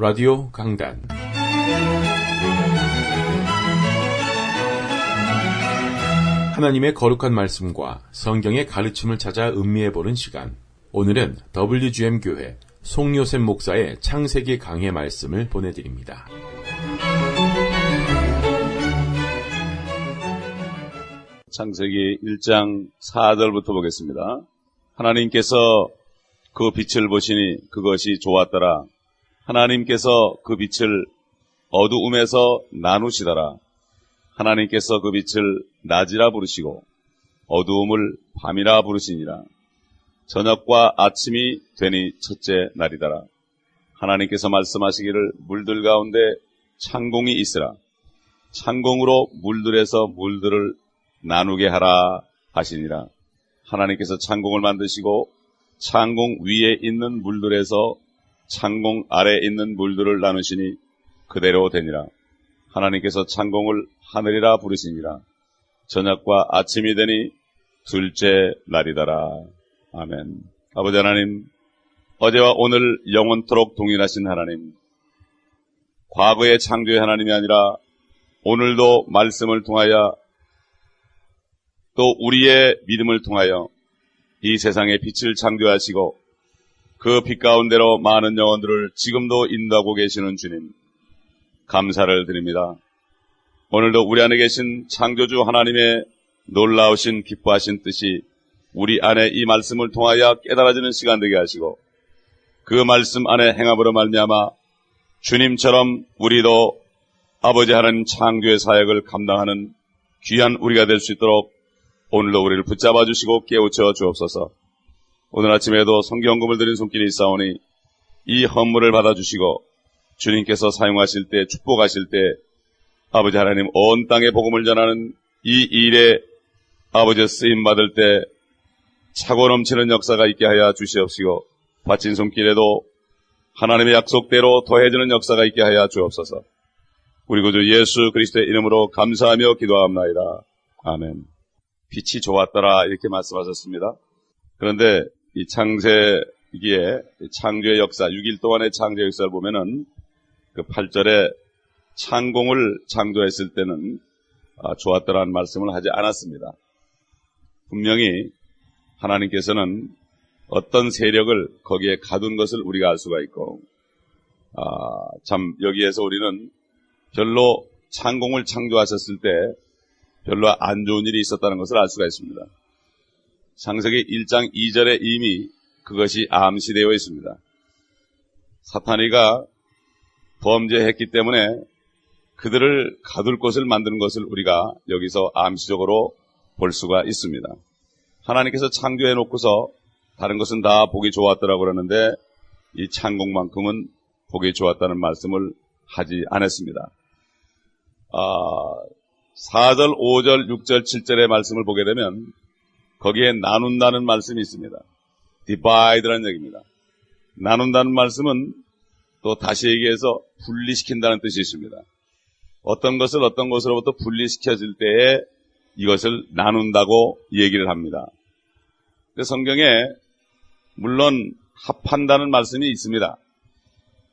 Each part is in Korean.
라디오 강단 하나님의 거룩한 말씀과 성경의 가르침을 찾아 음미해보는 시간. 오늘은 WGM 교회 송요셉 목사의 창세기 강해 말씀을 보내드립니다. 창세기 1장 4절부터 보겠습니다. 하나님께서 그 빛을 보시니 그것이 좋았더라. 하나님께서 그 빛을 어두움에서 나누시더라. 하나님께서 그 빛을 낮이라 부르시고 어두움을 밤이라 부르시니라. 저녁과 아침이 되니 첫째 날이더라. 하나님께서 말씀하시기를 물들 가운데 창공이 있으라. 창공으로 물들에서 물들을 나누게 하라 하시니라. 하나님께서 창공을 만드시고 창공 위에 있는 물들에서 창공 아래에 있는 물들을 나누시니 그대로 되니라. 하나님께서 창공을 하늘이라 부르시니라. 저녁과 아침이 되니 둘째 날이더라. 아멘. 아버지 하나님, 어제와 오늘 영원토록 동일하신 하나님, 과거의 창조의 하나님이 아니라 오늘도 말씀을 통하여 또 우리의 믿음을 통하여 이 세상에 빛을 창조하시고 그 빛 가운데로 많은 영혼들을 지금도 인도하고 계시는 주님, 감사를 드립니다. 오늘도 우리 안에 계신 창조주 하나님의 놀라우신 기뻐하신 뜻이 우리 안에 이 말씀을 통하여 깨달아지는 시간 되게 하시고 그 말씀 안에 행함으로 말미암아 주님처럼 우리도 아버지 하나님 창조의 사역을 감당하는 귀한 우리가 될 수 있도록 오늘도 우리를 붙잡아 주시고 깨우쳐 주옵소서. 오늘 아침에도 성경금을 드린 손길이 있사오니 이 헌물을 받아주시고 주님께서 사용하실 때, 축복하실 때 아버지 하나님 온 땅에 복음을 전하는 이 일에 아버지 쓰임받을 때 차고 넘치는 역사가 있게 하여 주시옵시고 바친 손길에도 하나님의 약속대로 더해지는 역사가 있게 하여 주옵소서. 우리 구주 예수 그리스도의 이름으로 감사하며 기도합나이다. 아멘. 빛이 좋았더라 이렇게 말씀하셨습니다. 그런데 이 창세기에 창조의 역사, 6일 동안의 창조의 역사를 보면은 그 8절에 창공을 창조했을 때는 좋았더라는 말씀을 하지 않았습니다. 분명히 하나님께서는 어떤 세력을 거기에 가둔 것을 우리가 알 수가 있고, 참 여기에서 우리는 별로 창공을 창조하셨을 때 별로 안 좋은 일이 있었다는 것을 알 수가 있습니다. 창세기 1장 2절에 이미 그것이 암시되어 있습니다. 사탄이가 범죄했기 때문에 그들을 가둘 곳을 만드는 것을 우리가 여기서 암시적으로 볼 수가 있습니다. 하나님께서 창조해 놓고서 다른 것은 다 보기 좋았더라고 그러는데 이 창공만큼은 보기 좋았다는 말씀을 하지 않았습니다. 4절, 5절, 6절, 7절의 말씀을 보게 되면 거기에 나눈다는 말씀이 있습니다. divide라는 얘기입니다. 나눈다는 말씀은 또 다시 얘기해서 분리시킨다는 뜻이 있습니다. 어떤 것을 어떤 것으로부터 분리시켜질 때에 이것을 나눈다고 얘기를 합니다. 성경에 물론 합한다는 말씀이 있습니다.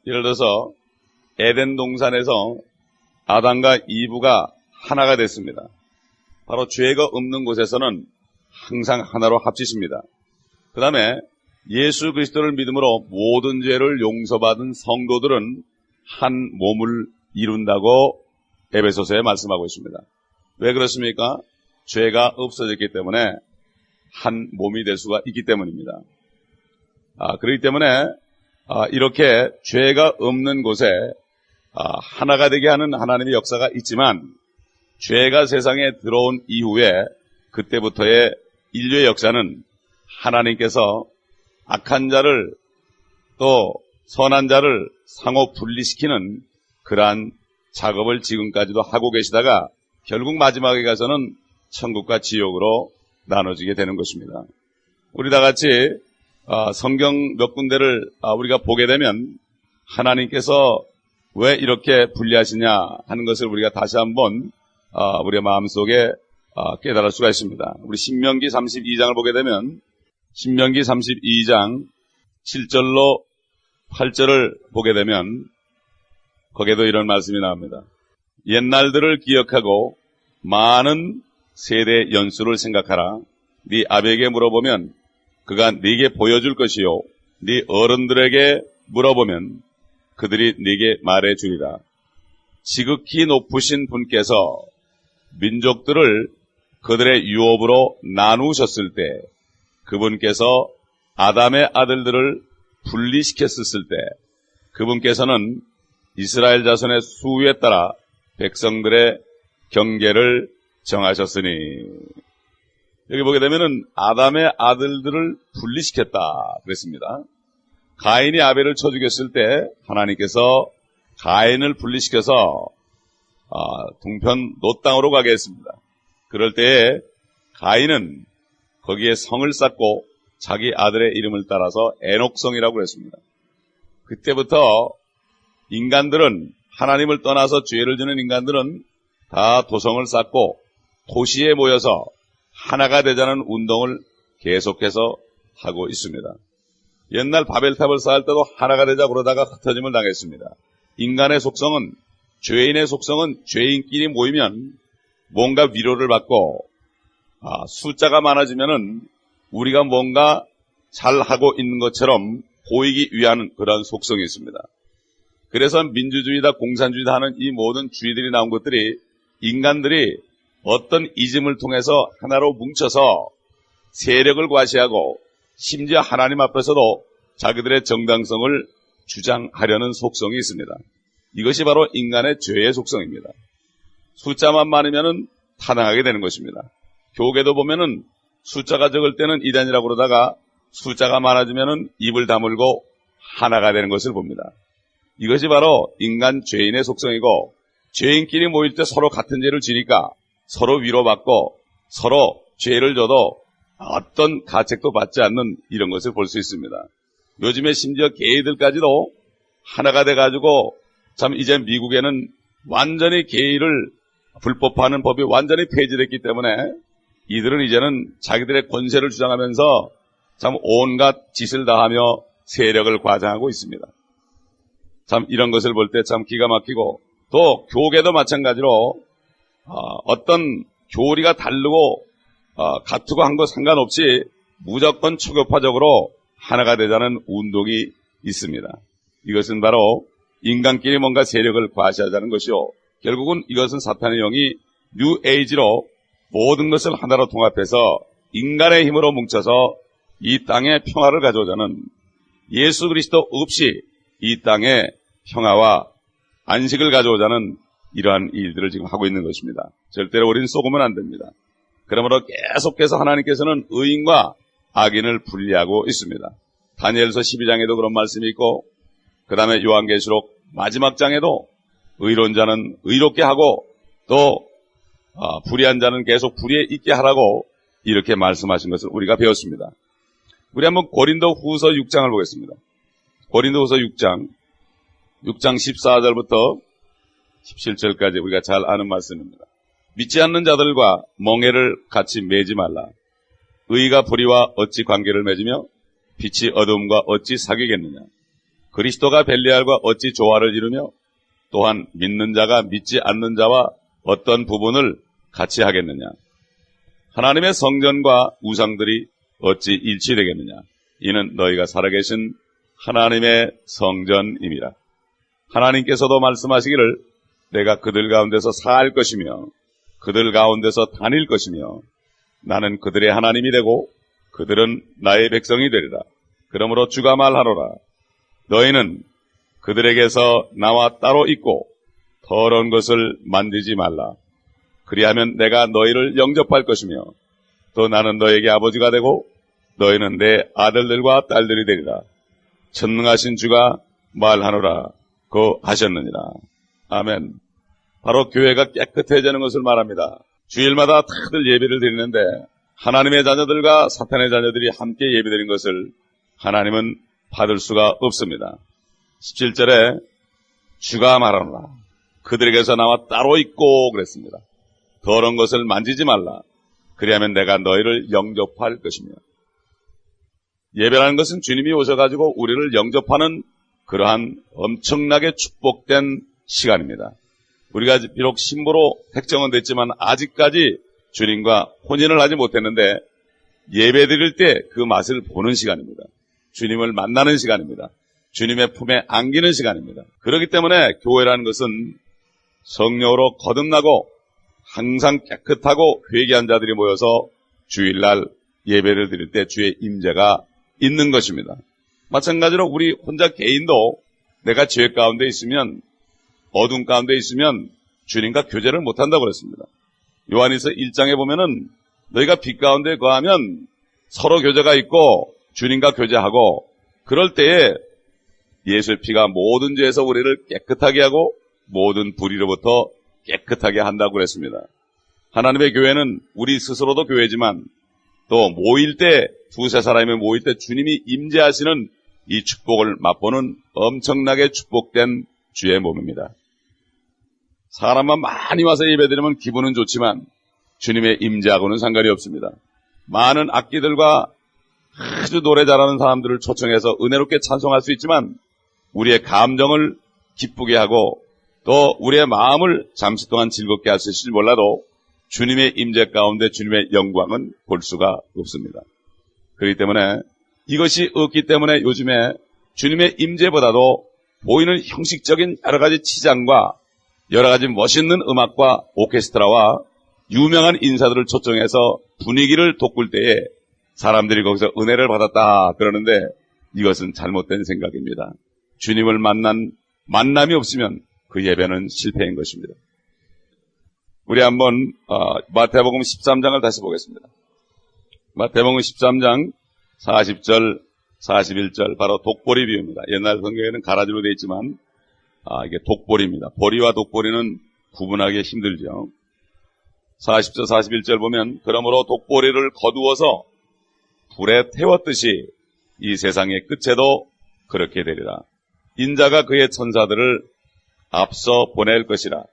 예를 들어서 에덴 동산에서 아담과 이브가 하나가 됐습니다. 바로 죄가 없는 곳에서는 항상 하나로 합치십니다. 그 다음에 예수 그리스도를 믿음으로 모든 죄를 용서받은 성도들은 한 몸을 이룬다고 에베소서에 말씀하고 있습니다. 왜 그렇습니까? 죄가 없어졌기 때문에 한 몸이 될 수가 있기 때문입니다. 그렇기 때문에 이렇게 죄가 없는 곳에 하나가 되게 하는 하나님의 역사가 있지만 죄가 세상에 들어온 이후에 그때부터의 인류의 역사는 하나님께서 악한 자를 또 선한 자를 상호 분리시키는 그러한 작업을 지금까지도 하고 계시다가 결국 마지막에 가서는 천국과 지옥으로 나눠지게 되는 것입니다. 우리 다 같이 성경 몇 군데를 우리가 보게 되면 하나님께서 왜 이렇게 분리하시냐 하는 것을 우리가 다시 한번 우리의 마음속에 깨달을 수가 있습니다. 우리 신명기 32장을 보게 되면 신명기 32장 7절로 8절을 보게 되면 거기에도 이런 말씀이 나옵니다. 옛날들을 기억하고 많은 세대 연수를 생각하라. 네 아비에게 물어보면 그가 네게 보여줄 것이요, 네 어른들에게 물어보면 그들이 네게 말해주리라. 지극히 높으신 분께서 민족들을 그들의 유업으로 나누셨을 때, 그분께서 아담의 아들들을 분리시켰을 때, 그분께서는 이스라엘 자손의 수에 따라 백성들의 경계를 정하셨으니, 여기 보게 되면은 아담의 아들들을 분리시켰다 그랬습니다. 가인이 아벨을 쳐 죽였을 때 하나님께서 가인을 분리시켜서 동편 노 땅으로 가게 했습니다. 그럴 때에 가인은 거기에 성을 쌓고 자기 아들의 이름을 따라서 에녹성이라고 그랬습니다. 그때부터 인간들은, 하나님을 떠나서 죄를 지는 인간들은 다 도성을 쌓고 도시에 모여서 하나가 되자는 운동을 계속해서 하고 있습니다. 옛날 바벨탑을 쌓을 때도 하나가 되자 그러다가 흩어짐을 당했습니다. 인간의 속성은, 죄인의 속성은 죄인끼리 모이면 뭔가 위로를 받고, 숫자가 많아지면은 우리가 뭔가 잘하고 있는 것처럼 보이기 위한 그런 속성이 있습니다. 그래서 민주주의다 공산주의다 하는 이 모든 주의들이 나온 것들이 인간들이 어떤 이즘을 통해서 하나로 뭉쳐서 세력을 과시하고 심지어 하나님 앞에서도 자기들의 정당성을 주장하려는 속성이 있습니다. 이것이 바로 인간의 죄의 속성입니다. 숫자만 많으면은 타당하게 되는 것입니다. 교계도 보면은 숫자가 적을 때는 이단이라고 그러다가 숫자가 많아지면은 입을 다물고 하나가 되는 것을 봅니다. 이것이 바로 인간 죄인의 속성이고, 죄인끼리 모일 때 서로 같은 죄를 지니까 서로 위로받고 서로 죄를 져도 어떤 가책도 받지 않는 이런 것을 볼 수 있습니다. 요즘에 심지어 게이들까지도 하나가 돼가지고, 참 이제 미국에는 완전히 게이를 불법화하는 법이 완전히 폐지됐기 때문에 이들은 이제는 자기들의 권세를 주장하면서 참 온갖 짓을 다하며 세력을 과장하고 있습니다. 참 이런 것을 볼 때 참 기가 막히고, 또 교계도 마찬가지로 어떤 교리가 다르고 같고 한 거 상관없이 무조건 초교파적으로 하나가 되자는 운동이 있습니다. 이것은 바로 인간끼리 뭔가 세력을 과시하자는 것이요, 결국은 이것은 사탄의 영이 뉴 에이지로 모든 것을 하나로 통합해서 인간의 힘으로 뭉쳐서 이 땅에 평화를 가져오자는, 예수 그리스도 없이 이 땅에 평화와 안식을 가져오자는 이러한 일들을 지금 하고 있는 것입니다. 절대로 우리는 속으면 안 됩니다. 그러므로 계속해서 하나님께서는 의인과 악인을 분리하고 있습니다. 다니엘서 12장에도 그런 말씀이 있고, 그 다음에 요한계시록 마지막 장에도 의로운 자는 의롭게 하고 또 불의한 자는 계속 불의에 있게 하라고 이렇게 말씀하신 것을 우리가 배웠습니다. 우리 한번 고린도 후서 6장을 보겠습니다. 고린도 후서 6장 14절부터 17절까지 우리가 잘 아는 말씀입니다. 믿지 않는 자들과 멍해를 같이 매지 말라. 의가 불의와 어찌 관계를 맺으며 빛이 어두움과 어찌 사귀겠느냐. 그리스도가 벨리알과 어찌 조화를 이루며 또한 믿는 자가 믿지 않는 자와 어떤 부분을 같이 하겠느냐. 하나님의 성전과 우상들이 어찌 일치되겠느냐. 이는 너희가 살아계신 하나님의 성전임이라. 하나님께서도 말씀하시기를 내가 그들 가운데서 살 것이며 그들 가운데서 다닐 것이며 나는 그들의 하나님이 되고 그들은 나의 백성이 되리라. 그러므로 주가 말하노라. 너희는 그들에게서 나와 따로 있고 더러운 것을 만지지 말라. 그리하면 내가 너희를 영접할 것이며 또 나는 너에게 아버지가 되고 너희는 내 아들들과 딸들이 되리라. 전능하신 주가 말하노라. 고 하셨느니라. 아멘. 바로 교회가 깨끗해지는 것을 말합니다. 주일마다 다들 예배를 드리는데 하나님의 자녀들과 사탄의 자녀들이 함께 예배드린 것을 하나님은 받을 수가 없습니다. 17절에 주가 말하노라. 그들에게서 나와 따로 있고 그랬습니다. 더러운 것을 만지지 말라. 그리하면 내가 너희를 영접할 것이며. 예배라는 것은 주님이 오셔가지고 우리를 영접하는 그러한 엄청나게 축복된 시간입니다. 우리가 비록 신부로 택정은 됐지만 아직까지 주님과 혼인을 하지 못했는데 예배 드릴 때 그 맛을 보는 시간입니다. 주님을 만나는 시간입니다. 주님의 품에 안기는 시간입니다. 그렇기 때문에 교회라는 것은 성령으로 거듭나고 항상 깨끗하고 회개한 자들이 모여서 주일날 예배를 드릴 때 주의 임재가 있는 것입니다. 마찬가지로 우리 혼자 개인도 내가 죄 가운데 있으면, 어둠 가운데 있으면 주님과 교제를 못한다고 그랬습니다. 요한일서 1장에 보면은 너희가 빛 가운데 거하면 서로 교제가 있고 주님과 교제하고, 그럴 때에 예수의 피가 모든 죄에서 우리를 깨끗하게 하고 모든 불의로부터 깨끗하게 한다고 그랬습니다. 하나님의 교회는 우리 스스로도 교회지만 또 모일 때, 두세 사람이 모일 때 주님이 임재하시는 이 축복을 맛보는 엄청나게 축복된 주의 몸입니다. 사람만 많이 와서 예배드리면 기분은 좋지만 주님의 임재하고는 상관이 없습니다. 많은 악기들과 아주 노래 잘하는 사람들을 초청해서 은혜롭게 찬송할 수 있지만 우리의 감정을 기쁘게 하고 또 우리의 마음을 잠시 동안 즐겁게 할 수 있을지 몰라도 주님의 임재 가운데 주님의 영광은 볼 수가 없습니다. 그렇기 때문에 이것이 없기 때문에 요즘에 주님의 임재보다도 보이는 형식적인 여러 가지 치장과 여러 가지 멋있는 음악과 오케스트라와 유명한 인사들을 초청해서 분위기를 돋굴 때에 사람들이 거기서 은혜를 받았다 그러는데 이것은 잘못된 생각입니다. 주님을 만난 만남이 없으면 그 예배는 실패인 것입니다. 우리 한번 마태복음 13장을 다시 보겠습니다. 마태복음 13장 40절, 41절 바로 독보리 비유입니다. 옛날 성경에는 가라지로 되어 있지만 이게 독보리입니다. 보리와 독보리는 구분하기 힘들죠. 40절, 41절 보면 그러므로 독보리를 거두어서 불에 태웠듯이 이 세상의 끝에도 그렇게 되리라. 인자가 그의 천사들을 앞서 보낼 것이라.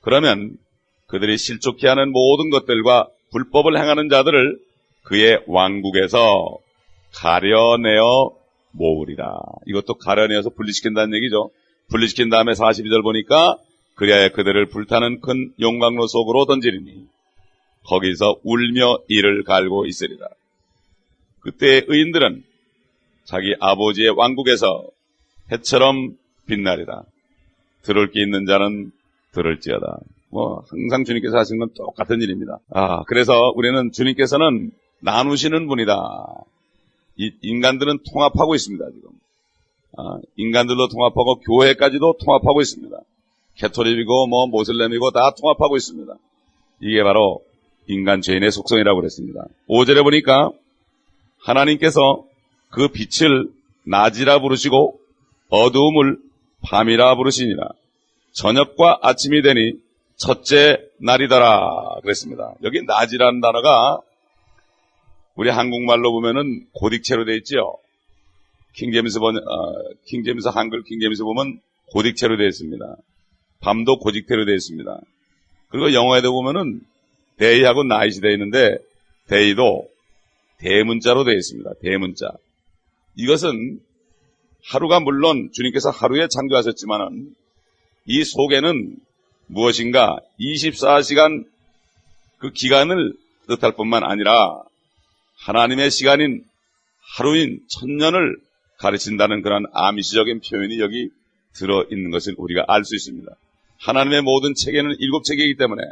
그러면 그들이 실족해 하는 모든 것들과 불법을 행하는 자들을 그의 왕국에서 가려내어 모으리라. 이것도 가려내어서 분리시킨다는 얘기죠. 분리시킨 다음에 42절 보니까 그리하여 그들을 불타는 큰 용광로 속으로 던지리니 거기서 울며 이를 갈고 있으리라. 그때 의인들은 자기 아버지의 왕국에서 해처럼 빛나리라. 들을 게 있는 자는 들을지어다. 항상 주님께서 하시는 건 똑같은 일입니다. 그래서 우리는 주님께서는 나누시는 분이다. 이 인간들은 통합하고 있습니다, 지금. 인간들도 통합하고 교회까지도 통합하고 있습니다. 캐토릭이고 모슬렘이고 다 통합하고 있습니다. 이게 바로 인간 죄인의 속성이라고 그랬습니다. 5절에 보니까 하나님께서 그 빛을 낮이라 부르시고 어두움을 밤이라 부르시니라. 저녁과 아침이 되니 첫째 날이더라 그랬습니다. 여기 낮이라는 단어가 우리 한국말로 보면은 고딕체로 되어 있죠. 킹제임스 한글 킹제임스 보면 고딕체로 되어 있습니다. 밤도 고딕체로 되어 있습니다. 그리고 영어에도 보면은 데이하고 나잇이 되어 있는데 데이도 대문자로 되어 있습니다. 대문자. 이것은 하루가 물론 주님께서 하루에 창조하셨지만은 이 속에는 무엇인가 24시간 그 기간을 뜻할 뿐만 아니라 하나님의 시간인 하루인 천년을 가르친다는 그런 아미시적인 표현이 여기 들어있는 것을 우리가 알 수 있습니다. 하나님의 모든 체계는 7체계이기 때문에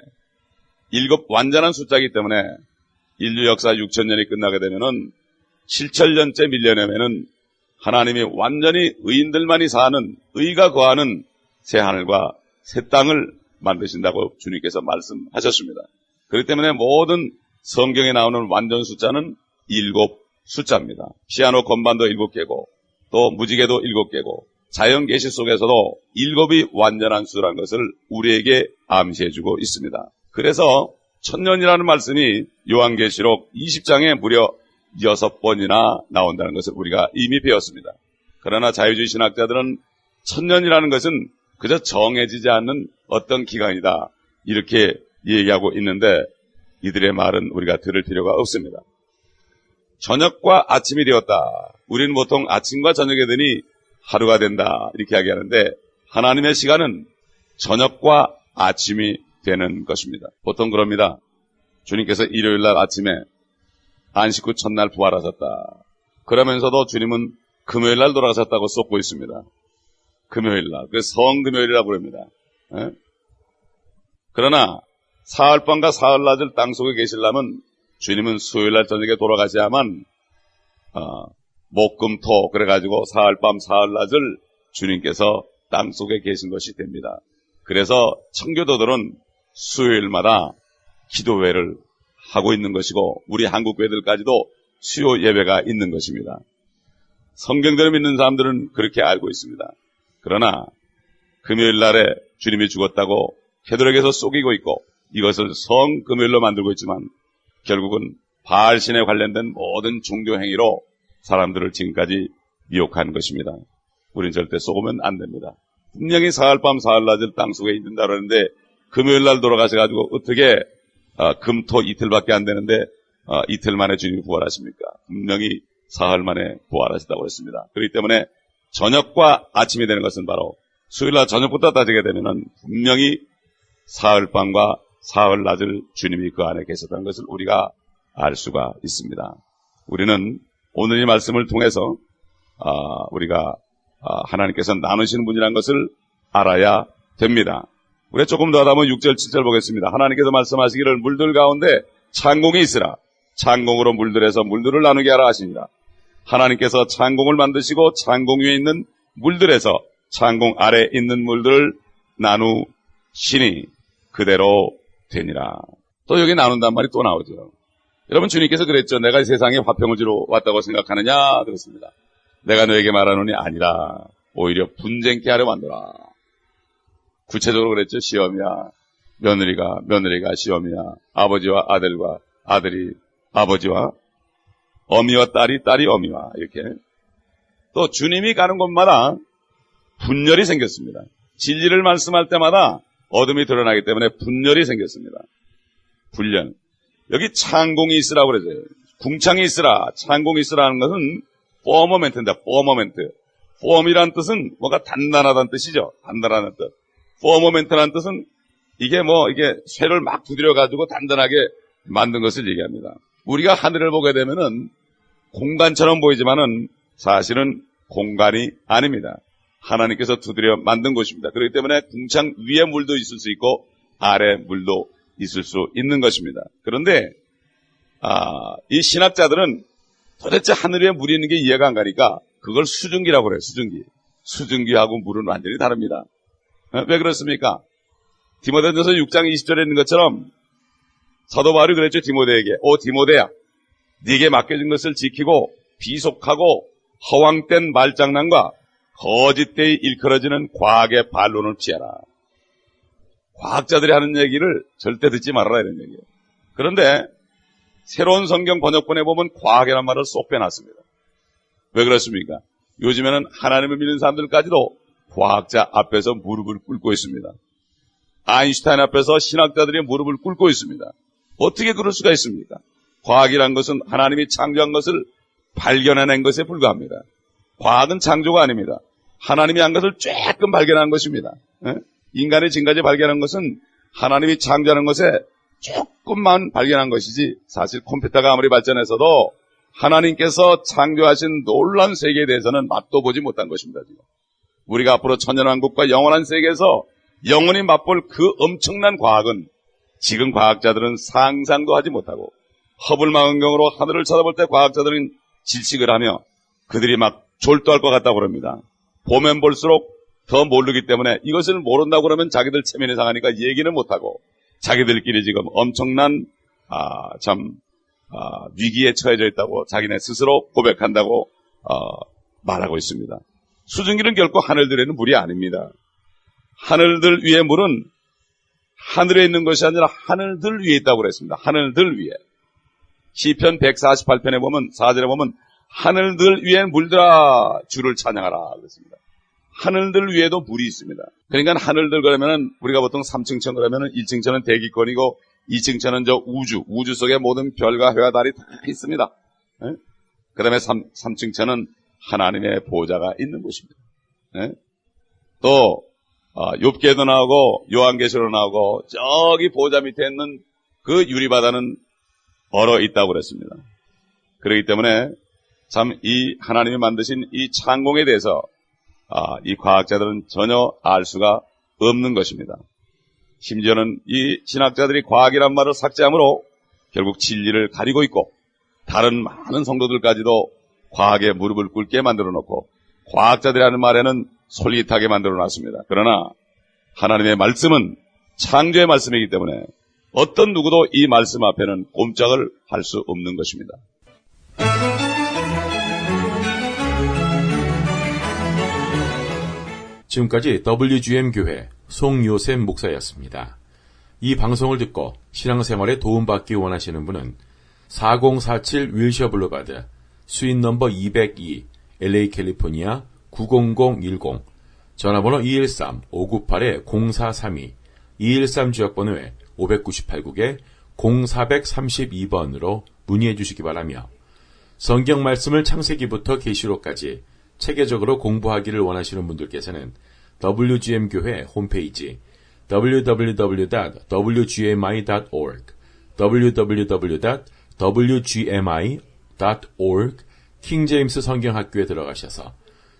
7 완전한 숫자이기 때문에 인류 역사 6천년이 끝나게 되면은 7천년째 밀레니엄에는 하나님이 완전히 의인들만이 사는 의가 거하는 새 하늘과 새 땅을 만드신다고 주님께서 말씀하셨습니다. 그렇기 때문에 모든 성경에 나오는 완전 숫자는 7 숫자입니다. 피아노 건반도 7개고 또 무지개도 7개고 자연 계시 속에서도 7이 완전한 수라는 것을 우리에게 암시해주고 있습니다. 그래서 천년이라는 말씀이 요한계시록 20장에 무려 6번이나 나온다는 것을 우리가 이미 배웠습니다. 그러나 자유주의 신학자들은 천년이라는 것은 그저 정해지지 않는 어떤 기간이다 이렇게 얘기하고 있는데 이들의 말은 우리가 들을 필요가 없습니다. 저녁과 아침이 되었다. 우리는 보통 아침과 저녁에 되니 하루가 된다 이렇게 이야기하는데 하나님의 시간은 저녁과 아침이 되는 것입니다. 보통 그럽니다. 주님께서 일요일날 아침에 안식 후 첫날 부활하셨다. 그러면서도 주님은 금요일날 돌아가셨다고 쏟고 있습니다. 금요일날. 그래서 성금요일이라고 그럽니다. 그러나 사흘밤과 사흘낮을 땅속에 계시려면 주님은 수요일날 저녁에 돌아가셔야만 목금토 그래가지고 사흘밤 사흘낮을 주님께서 땅속에 계신 것이 됩니다. 그래서 청교도들은 수요일마다 기도회를 하고 있는 것이고 우리 한국 교회들까지도 수요 예배가 있는 것입니다. 성경대로 믿는 사람들은 그렇게 알고 있습니다. 그러나 금요일 날에 주님이 죽었다고 캐톨릭에서 속이고 있고 이것을 성금요일로 만들고 있지만 결국은 바알신에 관련된 모든 종교 행위로 사람들을 지금까지 미혹한 것입니다. 우리는 절대 속으면 안 됩니다. 분명히 사흘밤 사흘낮을 땅속에 있는다 그러는데 금요일 날 돌아가셔가지고 어떻게 금토 이틀밖에 안 되는데 이틀 만에 주님이 부활하십니까? 분명히 사흘 만에 부활하셨다고 했습니다. 그렇기 때문에 저녁과 아침이 되는 것은 바로 수요일날 저녁부터 따지게 되면은 분명히 사흘밤과 사흘낮을 주님이 그 안에 계셨다는 것을 우리가 알 수가 있습니다. 우리는 오늘 이 말씀을 통해서 우리가 하나님께서 나누시는 분이라는 것을 알아야 됩니다. 우리가 조금 더 하다 보면 6절 7절 보겠습니다. 하나님께서 말씀하시기를 물들 가운데 창공이 있으라. 창공으로 물들에서 물들을 나누게 하라 하시니라. 하나님께서 창공을 만드시고 창공 위에 있는 물들에서 창공 아래 있는 물들을 나누시니 그대로 되니라. 또 여기 나눈단 말이 또 나오죠. 여러분 주님께서 그랬죠. 내가 이 세상에 화평을 주러 왔다고 생각하느냐 그랬습니다. 내가 너에게 말하노니 아니라 오히려 분쟁케 하려 만들어. 구체적으로 그랬죠. 시험이야. 며느리가 시험이야. 아버지와 아들과 아들이 아버지와 어미와 딸이 어미와 이렇게. 또 주님이 가는 곳마다 분열이 생겼습니다. 진리를 말씀할 때마다 어둠이 드러나기 때문에 분열이 생겼습니다. 분열. 여기 창공이 있으라고 그러죠. 궁창이 있으라. 창공이 있으라 하는 것은 포머멘트입니다. 포머멘트. 폼이란 뜻은 뭔가 단단하다는 뜻이죠. 단단하다는 뜻. 포머멘트라는 뜻은 이게 쇠를 막 두드려가지고 단단하게 만든 것을 얘기합니다. 우리가 하늘을 보게 되면은 공간처럼 보이지만은 사실은 공간이 아닙니다. 하나님께서 두드려 만든 곳입니다. 그렇기 때문에 궁창 위에 물도 있을 수 있고 아래 물도 있을 수 있는 것입니다. 그런데 이 신학자들은 도대체 하늘 위에 물이 있는 게 이해가 안 가니까 그걸 수증기라고 그래요. 수증기. 수증기하고 물은 완전히 다릅니다. 왜 그렇습니까? 디모데전서 6장 20절에 있는 것처럼 사도 바울이 그랬죠. 디모데에게. 오 디모데야, 네게 맡겨진 것을 지키고 비속하고 허황된 말장난과 거짓되이 일컬어지는 과학의 반론을 피하라. 과학자들이 하는 얘기를 절대 듣지 말아라 이런 얘기예요. 그런데 새로운 성경 번역본에 보면 과학이라는 말을 쏙 빼놨습니다. 왜 그렇습니까? 요즘에는 하나님을 믿는 사람들까지도 과학자 앞에서 무릎을 꿇고 있습니다. 아인슈타인 앞에서 신학자들이 무릎을 꿇고 있습니다. 어떻게 그럴 수가 있습니까? 과학이란 것은 하나님이 창조한 것을 발견해낸 것에 불과합니다. 과학은 창조가 아닙니다. 하나님이 한 것을 조금 발견한 것입니다. 인간의 지금까지 발견한 것은 하나님이 창조하는 것에 조금만 발견한 것이지 사실 컴퓨터가 아무리 발전해서도 하나님께서 창조하신 놀라운 세계에 대해서는 맛도 보지 못한 것입니다. 지금. 우리가 앞으로 천년왕국과 영원한 세계에서 영원히 맛볼 그 엄청난 과학은 지금 과학자들은 상상도 하지 못하고 허블 망원경으로 하늘을 쳐다볼 때 과학자들은 질식을 하며 그들이 막 졸도할 것 같다고 그럽니다. 보면 볼수록 더 모르기 때문에 이것을 모른다고 그러면 자기들 체면이 상하니까 얘기는 못하고 자기들끼리 지금 엄청난 위기에 처해져 있다고 자기네 스스로 고백한다고 말하고 있습니다. 수증기는 결코 하늘들에는 물이 아닙니다. 하늘들 위에 물은 하늘에 있는 것이 아니라 하늘들 위에 있다고 그랬습니다. 하늘들 위에. 시편 148편에 보면 4절에 보면 하늘들 위에 물들아 주를 찬양하라 그랬습니다. 하늘들 위에도 물이 있습니다. 그러니까 하늘들 그러면은 우리가 보통 3층천 그러면은 1층천은 대기권이고 2층천은 저 우주 속에 모든 별과 해와 달이 다 있습니다. 그 다음에 3층천은 하나님의 보좌가 있는 곳입니다. 또 욥기에도 나오고 요한계시로 나오고 저기 보좌 밑에 있는 그 유리바다는 얼어 있다고 그랬습니다. 그렇기 때문에 참 이 하나님이 만드신 이 창공에 대해서 이 과학자들은 전혀 알 수가 없는 것입니다. 심지어는 이 신학자들이 과학이란 말을 삭제함으로 결국 진리를 가리고 있고 다른 많은 성도들까지도 과학에 무릎을 꿇게 만들어 놓고 과학자들이 하는 말에는 솔깃하게 만들어 놨습니다. 그러나 하나님의 말씀은 창조의 말씀이기 때문에 어떤 누구도 이 말씀 앞에는 꼼짝을 할 수 없는 것입니다. 지금까지 WGM 교회 송요셉 목사였습니다. 이 방송을 듣고 신앙생활에 도움받기 원하시는 분은 4047 윌셔 블루바드 수인 넘버 202 LA 캘리포니아 90010 전화번호 213-598-0432 213 지역번호에 598국에 0432번으로 문의해 주시기 바라며 성경 말씀을 창세기부터 계시록까지 체계적으로 공부하기를 원하시는 분들께서는 WGM 교회 홈페이지 www.wgmi.org www.wgmi.org 킹제임스 성경학교에 들어가셔서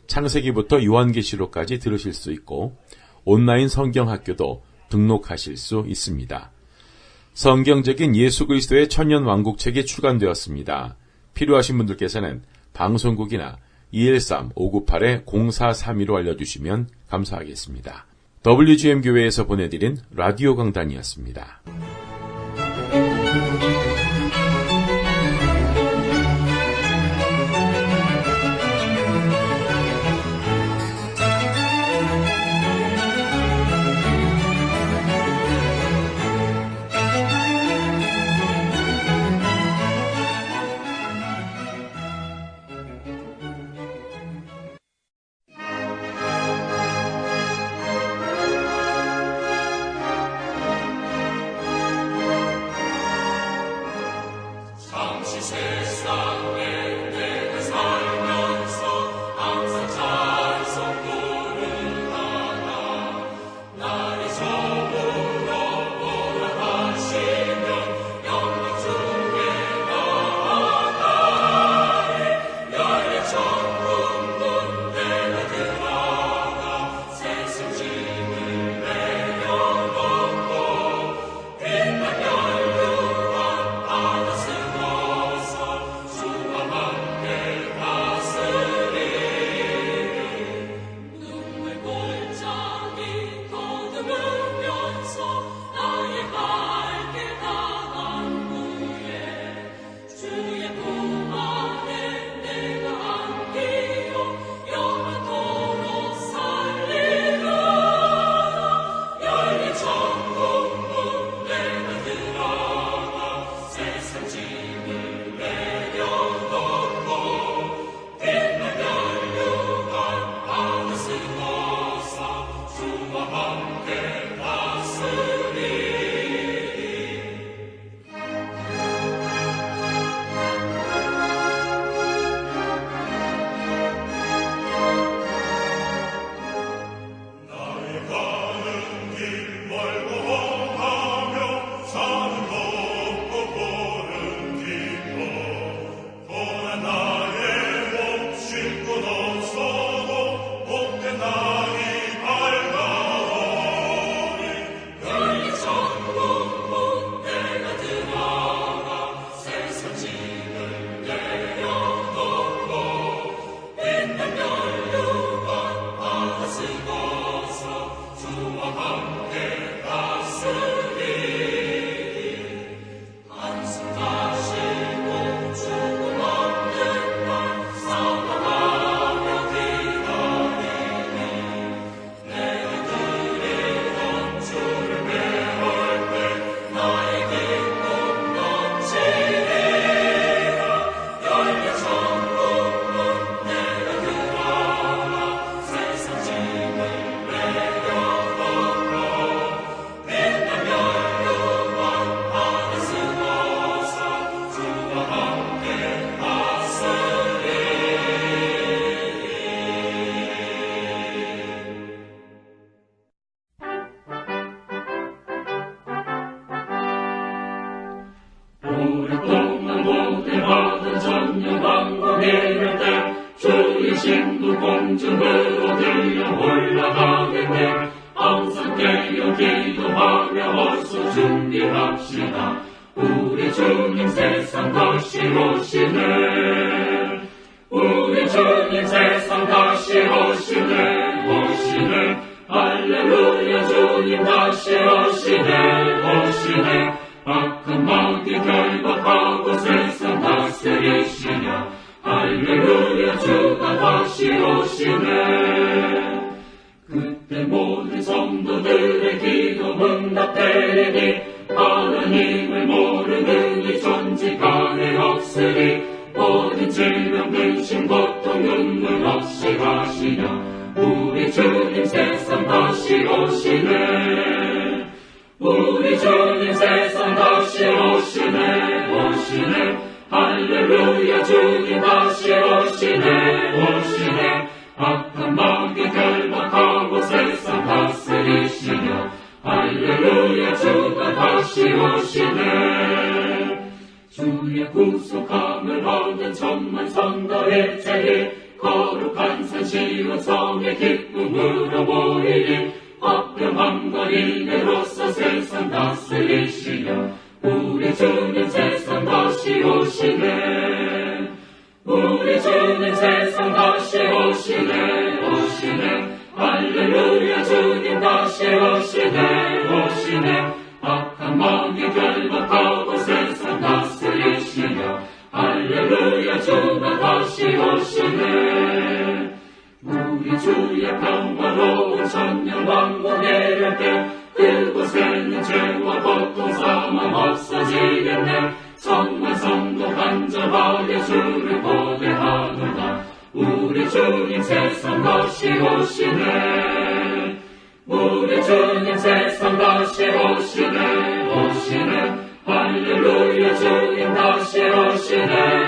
창세기부터 요한계시록까지 들으실 수 있고 온라인 성경학교도 등록하실 수 있습니다. 성경적인 예수 그리스도의 천년왕국책이 출간되었습니다. 필요하신 분들께서는 방송국이나 213-598-0432로 알려주시면 감사하겠습니다. WGM 교회에서 보내드린 라디오 강단이었습니다. 신부 공중으로 들려 올라가겠네. 항상 깨어 기도하며 어서 준비합시다. 우리 주님 세상 다시 오시네. 우리 주님 세상 다시 오시네. 오시네. 할렐루야. 주님 다시 오시네. 오시네. 악한 마귀 결박하고 세상 다스리시며 할렐루야. 주가 다시 오시네. 그때 모든 성도들의 기도 응답되리니 하나님을 모르는 이 존재간에 없으리. 모든 질병 근심 고통 눈물 없이 가시며 우리 주님 세상 다시 오시네. 우리 주님 세상 다시 오시네. 오시네. 할렐루야. 주님 다시 오시네. 오시네. 악한 마귀 결박하고 세상 다스리시며 할렐루야. 주가 다시 오시네. 주의 구속함을 얻은 천만 성도의 제일 거룩한 산 시온 성의 기쁨으로 모이니 화평함과 이내로서 세상 다스리시며 우리 주님 세상 다시 오시네. 우리 주님 세상 다시 오시네. 오시네. 할렐루야. 주님 다시 오시네. 오시네. 악한 마귀 결박하고 세상 다스리시며 할렐루야. 주가 다시 오시네. 우리 주의 평화로운 천년 왕국 내릴 때 그곳에는 죄와 고통 사망 없어지겠네. 정말 성도 간절하게 주를 고대하노라. 우리 주님 세상 다시 오시네. 우리 주님 세상 다시 오시네. 오시네. 할렐루야. 주님 다시 오시네.